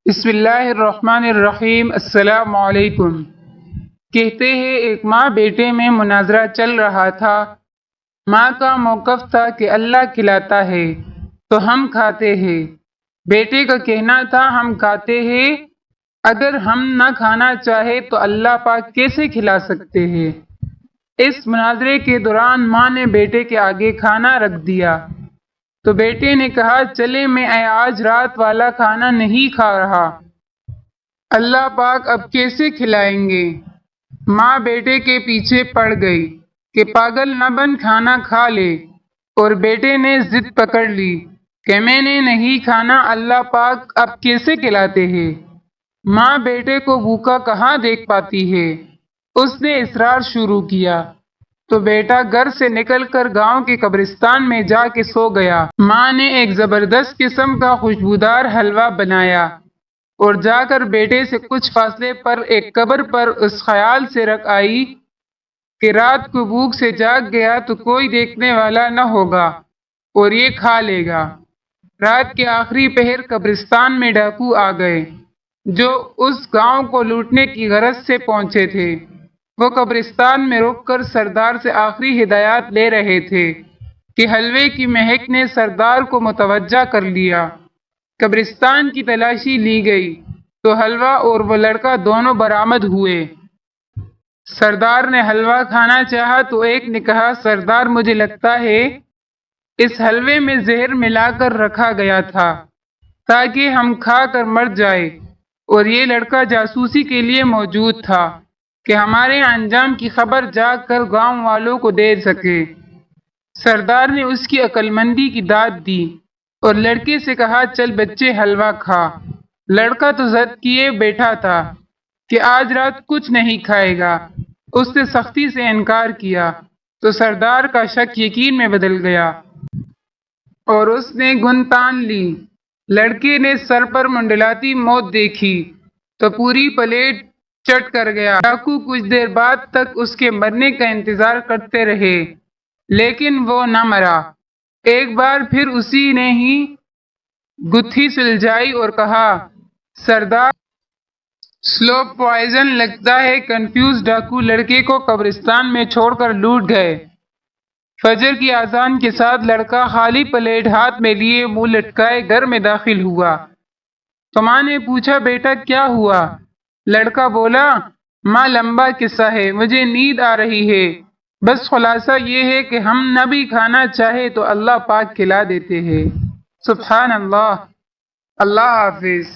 بسم اللہ الرحمن الرحیم۔ السلام علیکم۔ کہتے ہیں ایک ماں بیٹے میں مناظرہ چل رہا تھا۔ ماں کا موقف تھا کہ اللہ کھلاتا ہے تو ہم کھاتے ہیں، بیٹے کا کہنا تھا ہم کھاتے ہیں، اگر ہم نہ کھانا چاہے تو اللہ پاک کیسے کھلا سکتے ہیں؟ اس مناظرے کے دوران ماں نے بیٹے کے آگے کھانا رکھ دیا تو بیٹے نے کہا چلے میں آج رات والا کھانا نہیں کھا رہا، اللہ پاک اب کیسے کھلائیں گے؟ ماں بیٹے کے پیچھے پڑ گئی کہ پاگل نہ بن، کھانا کھا لے، اور بیٹے نے ضد پکڑ لی کہ میں نے نہیں کھانا، اللہ پاک اب کیسے کھلاتے ہیں؟ ماں بیٹے کو بھوکا کہاں دیکھ پاتی ہے، اس نے اصرار شروع کیا تو بیٹا گھر سے نکل کر گاؤں کے قبرستان میں جا کے سو گیا۔ ماں نے ایک زبردست قسم کا خوشبودار حلوہ بنایا اور جا کر بیٹے سے کچھ فاصلے پر ایک قبر پر اس خیال سے رکھ آئی کہ رات کو بھوک سے جاگ گیا تو کوئی دیکھنے والا نہ ہوگا اور یہ کھا لے گا۔ رات کے آخری پہر قبرستان میں ڈاکو آ گئے جو اس گاؤں کو لوٹنے کی غرض سے پہنچے تھے۔ وہ قبرستان میں رک کر سردار سے آخری ہدایات لے رہے تھے کہ حلوے کی مہک نے سردار کو متوجہ کر لیا۔ قبرستان کی تلاشی لی گئی تو حلوہ اور وہ لڑکا دونوں برآمد ہوئے۔ سردار نے حلوہ کھانا چاہا تو ایک نے کہا سردار مجھے لگتا ہے اس حلوے میں زہر ملا کر رکھا گیا تھا تاکہ ہم کھا کر مر جائے، اور یہ لڑکا جاسوسی کے لیے موجود تھا کہ ہمارے انجام کی خبر جا کر گاؤں والوں کو دے سکے۔ سردار نے اس کی عقل مندی کی داد دی اور لڑکے سے کہا چل بچے حلوہ کھا۔ لڑکا تو ضد کیے بیٹھا تھا کہ آج رات کچھ نہیں کھائے گا، اس نے سختی سے انکار کیا تو سردار کا شک یقین میں بدل گیا اور اس نے گن تان لی۔ لڑکے نے سر پر منڈلاتی موت دیکھی تو پوری پلیٹ چٹ کر گیا۔ ڈاکو کچھ دیر بعد تک اس کے مرنے کا انتظار کرتے رہے لیکن وہ نہ مرا۔ ایک بار پھر اسی نے ہی گتھی سلجھائی اور کہا سردار سلو پوائزن لگتا ہے۔ کنفیوز ڈاکو لڑکے کو قبرستان میں چھوڑ کر لوٹ گئے۔ فجر کی اذان کے ساتھ لڑکا خالی پلیٹ ہاتھ میں لیے منہ لٹکائے گھر میں داخل ہوا تو ماں نے پوچھا بیٹا کیا ہوا؟ لڑکا بولا ماں لمبا قصہ ہے، مجھے نیند آ رہی ہے، بس خلاصہ یہ ہے کہ ہم نہ بھی کھانا چاہے تو اللہ پاک کھلا دیتے ہیں۔ سبحان اللہ۔ اللہ حافظ۔